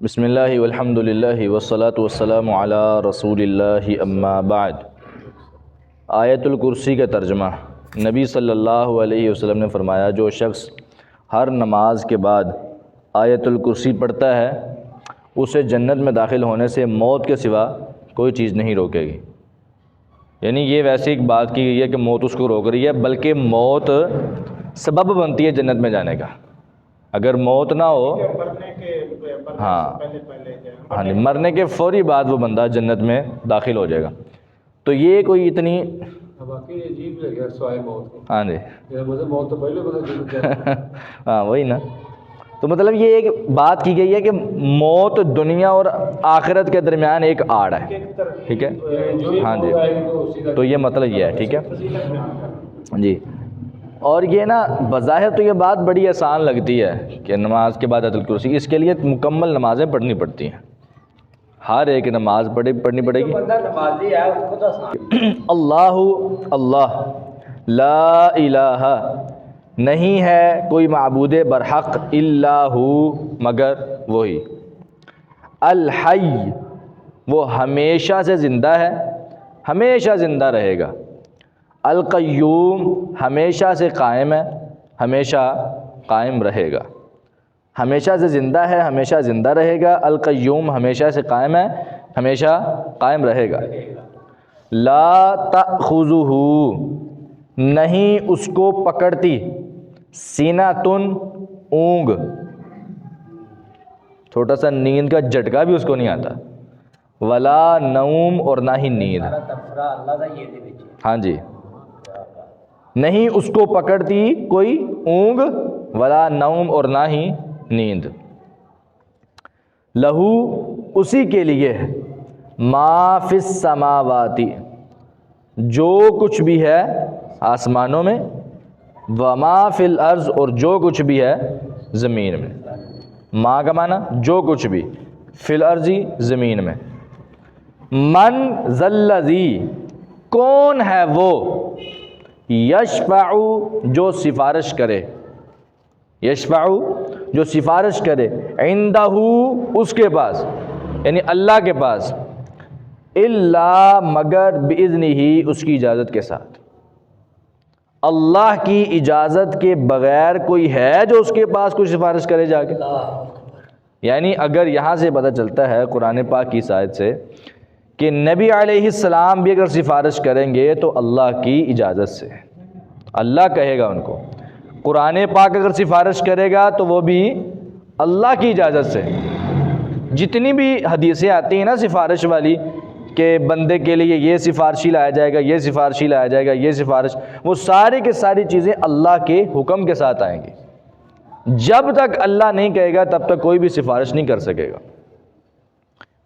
بسم اللہ والحمد للہ والصلاة والسلام علی رسول اللہ اما بعد۔ آیت الکرسی کا ترجمہ۔ نبی صلی اللہ علیہ وسلم نے فرمایا، جو شخص ہر نماز کے بعد آیت الکرسی پڑھتا ہے اسے جنت میں داخل ہونے سے موت کے سوا کوئی چیز نہیں روکے گی۔ یعنی یہ ویسے ایک بات کی گئی ہے کہ موت اس کو روک رہی ہے، بلکہ موت سبب بنتی ہے جنت میں جانے کا۔ اگر موت نہ ہو، ہاں جی، مرنے کے فوری بعد وہ بندہ جنت میں داخل ہو جائے گا۔ تو یہ کوئی اتنی ہاں جی ہاں وہی نا، تو مطلب یہ ایک بات کی گئی ہے کہ موت دنیا اور آخرت کے درمیان ایک آڑ ہے، ٹھیک ہے، ہاں جی، تو یہ مطلب یہ ہے، ٹھیک ہے جی۔ اور یہ نا بظاہر تو یہ بات بڑی آسان لگتی ہے کہ نماز کے بعد آیت الکرسی، اس کے لیے مکمل نمازیں پڑھنی پڑتی ہیں، ہر ایک نماز پڑھنی پڑے گی۔ اللہ اللہ لا الہ، نہیں ہے کوئی معبود برحق الا ہو، مگر وہی۔ الحی، وہ ہمیشہ سے زندہ ہے، ہمیشہ زندہ رہے گا۔ القیوم، ہمیشہ سے قائم ہے، ہمیشہ قائم رہے گا۔ ہمیشہ سے زندہ ہے، ہمیشہ زندہ رہے گا۔ القیوم، ہمیشہ سے قائم ہے، ہمیشہ قائم رہے گا۔ لا تأخذہ، نہیں اس کو پکڑتی، سینۃ، اونگ، چھوٹا سا نیند کا جھٹکا بھی اس کو نہیں آتا۔ ولا نوم، اور نہ ہی نیند، ہاں جی، نہیں اس کو پکڑتی کوئی اونگ، ولا نوم، اور نہ ہی نیند۔ لہو، اسی کے لیے، ما فی السماوات، جو کچھ بھی ہے آسمانوں میں، وما فی الارض، اور جو کچھ بھی ہے زمین میں۔ ما کا معنی جو کچھ بھی، فی الارض، زمین میں۔ من ذا الذی، کون ہے وہ، یشفع، جو سفارش کرے، یشفع، جو سفارش کرے، عندہ، اس کے پاس، یعنی اللہ کے پاس، الا، مگر، باذنہ، اس کی اجازت کے ساتھ۔ اللہ کی اجازت کے بغیر کوئی ہے جو اس کے پاس کوئی سفارش کرے جا کے؟ یعنی اگر یہاں سے پتہ چلتا ہے قرآن پاک کی آیت سے کہ نبی علیہ السلام بھی اگر سفارش کریں گے تو اللہ کی اجازت سے، اللہ کہے گا ان کو۔ قرآن پاک اگر سفارش کرے گا تو وہ بھی اللہ کی اجازت سے۔ جتنی بھی حدیثیں آتی ہیں نا سفارش والی، کہ بندے کے لیے یہ سفارشی لایا جائے گا، یہ سفارشی لایا جائے گا، یہ سفارش، وہ ساری کی ساری چیزیں اللہ کے حکم کے ساتھ آئیں گی۔ جب تک اللہ نہیں کہے گا تب تک کوئی بھی سفارش نہیں کر سکے گا۔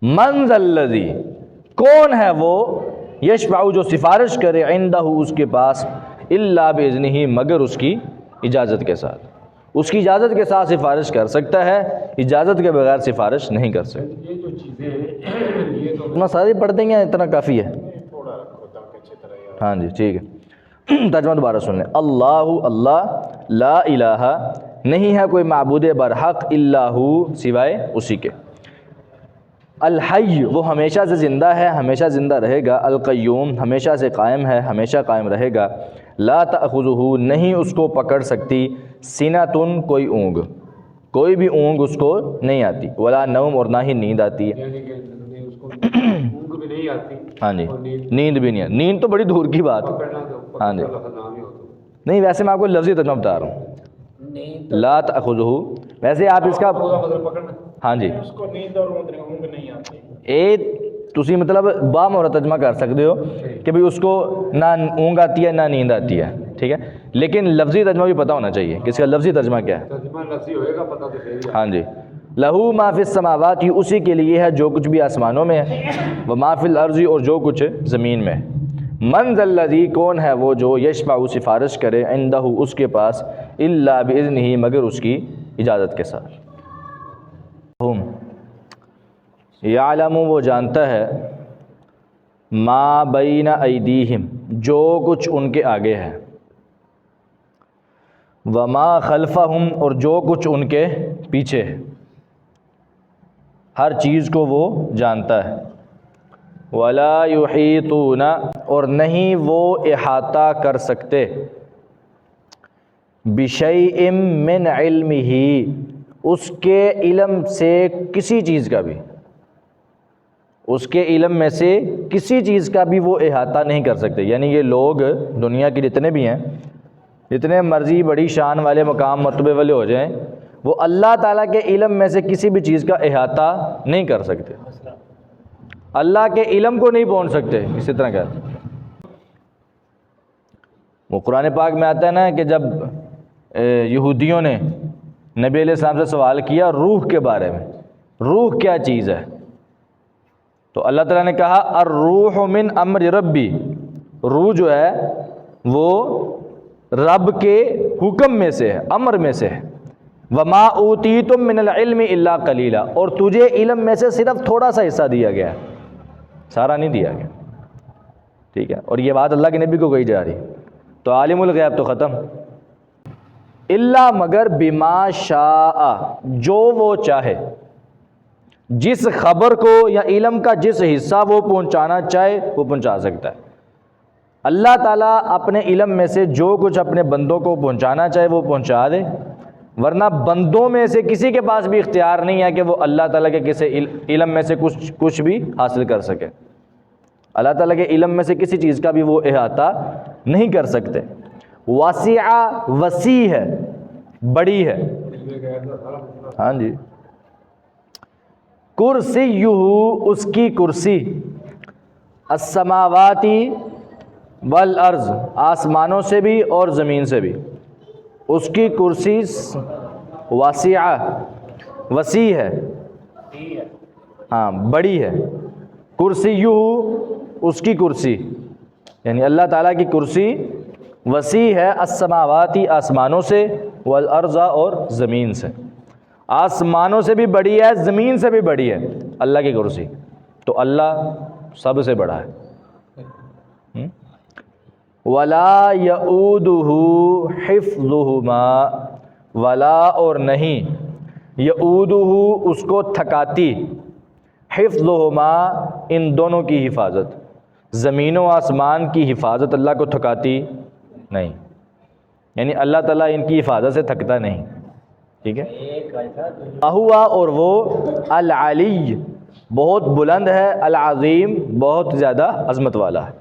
من ذا الذی، کون ہے وہ، یشفع، جو سفارش کرے، عندہ، اس کے پاس، الا باذنہ، مگر اس کی اجازت کے ساتھ۔ اس کی اجازت کے ساتھ سفارش کر سکتا ہے، اجازت کے بغیر سفارش نہیں کر سکتا۔ یہ جو چیزیں یہ تو اتنا ساری پڑھ دیں گے، اتنا کافی ہے؟ تھوڑا رکھو تاکہ اچھی طرح یاد۔ ہاں جی ٹھیک ہے، ترجمہ دوبارہ سن لیں۔ اللہ اللہ لا الہ، نہیں ہے کوئی معبود برحق الا ہو، سوائے اسی کے۔ الحی، وہ ہمیشہ سے زندہ ہے، ہمیشہ زندہ رہے گا۔ القیوم، ہمیشہ سے قائم ہے، ہمیشہ قائم رہے گا۔ لا تأخذہ، نہیں اس کو پکڑ سکتی، سینۃ، کوئی اونگ، کوئی بھی اونگ اس کو نہیں آتی۔ ولا نوم، اور نہ ہی نیند آتی ہے۔ یعنی کہ اس کو اونگ بھی نہیں آتی، ہاں جی، اور نیند بھی نہیں ہے، نیند تو بڑی دور کی بات ہے۔ پکڑنا تو ہاں جی، لفظ نام ہی ہوتا ہے۔ نہیں ویسے میں آپ کو لفظی ترجمہ بتا رہا ہوں۔ لا تأخذہ، ویسے آپ اس کا، مطلب پکڑنا، ہاں جی، اس کو نیند اور اونگ نہیں آتی۔ تسی مطلب با مورا ترجمہ کر سکتے ہو کہ بھئی اس کو نہ اونگ آتی ہے نہ نیند آتی ہے، ٹھیک ہے، لیکن لفظی ترجمہ بھی پتہ ہونا چاہیے کہ اس کا لفظی ترجمہ کیا ہے۔ ترجمہ لفظی ہوئے گا پتہ تو پھر ہی۔ ہاں جی، لہو ما فی السماوات، اسی کے لیے ہے جو کچھ بھی آسمانوں میں ہے، وما فی الارض، اور جو کچھ زمین میں ہے۔ من ذا الذی، کون ہے وہ جو، یشفع، سفارش کرے، عندہ، اس کے پاس، الا باذنہ، مگر اس کی اجازت کے ساتھ۔ یعلم، وہ جانتا ہے، ما بین ایدیہم، جو کچھ ان کے آگے ہے، وما خلفہم، اور جو کچھ ان کے پیچھے ہے۔ ہر چیز کو وہ جانتا ہے۔ ولا یحیطون، اور نہیں وہ احاطہ کر سکتے، بشیء من علمہ، اس کے علم سے کسی چیز کا بھی، اس کے علم میں سے کسی چیز کا بھی وہ احاطہ نہیں کر سکتے۔ یعنی یہ لوگ دنیا کے جتنے بھی ہیں، جتنے مرضی بڑی شان والے مقام مرتبے والے ہو جائیں، وہ اللہ تعالیٰ کے علم میں سے کسی بھی چیز کا احاطہ نہیں کر سکتے، اللہ کے علم کو نہیں پہنچ سکتے۔ اسی طرح کہتے ہیں، وہ قرآن پاک میں آتا ہے نا کہ جب یہودیوں نے نبی علیہ السلام سے سوال کیا روح کے بارے میں، روح کیا چیز ہے، تو اللہ تعالیٰ نے کہا الروح من امر ربی، روح جو ہے وہ رب کے حکم میں سے ہے، امر میں سے ہے۔ وما اوتیتم من العلم الا قلیلا، اور تجھے علم میں سے صرف تھوڑا سا حصہ دیا گیا ہے، سارا نہیں دیا گیا، ٹھیک ہے۔ اور یہ بات اللہ کے نبی کو کہی جا رہی، تو عالم الغیب تو ختم، الا مگر بما شاء، جو وہ چاہے، جس خبر کو یا علم کا جس حصہ وہ پہنچانا چاہے وہ پہنچا سکتا ہے۔ اللہ تعالیٰ اپنے علم میں سے جو کچھ اپنے بندوں کو پہنچانا چاہے وہ پہنچا دے، ورنہ بندوں میں سے کسی کے پاس بھی اختیار نہیں ہے کہ وہ اللہ تعالیٰ کے کسی علم میں سے کچھ بھی حاصل کر سکے۔ اللہ تعالیٰ کے علم میں سے کسی چیز کا بھی وہ احاطہ نہیں کر سکتے۔ واسعہ، وسیع ہے، بڑی ہے، ہاں جی۔ کرسیہ، اس کی کرسی، السماواتی والارض، آسمانوں سے بھی اور زمین سے بھی، اس کی کرسی واسعہ، وسیع ہے، ہاں بڑی ہے۔ کرسیہ، اس کی کرسی، یعنی اللہ تعالیٰ کی کرسی وسیع ہے، السماواتی، آسمانوں سے، والارض، اور زمین سے، آسمانوں سے بھی بڑی ہے، زمین سے بھی بڑی ہے اللہ کی کرسی، تو اللہ سب سے بڑا ہے۔ ولا یؤودہ حفظہما، ولا اور نہیں، یؤودہ اس کو تھکاتی، حفظہما ان دونوں کی حفاظت، زمین و آسمان کی حفاظت اللہ کو تھکاتی نہیں، یعنی اللہ تعالیٰ ان کی حفاظت سے تھکتا نہیں، ٹھیک ہے۔ ہوا، اور وہ العلی، بہت بلند ہے، العظیم، بہت زیادہ عظمت والا ہے۔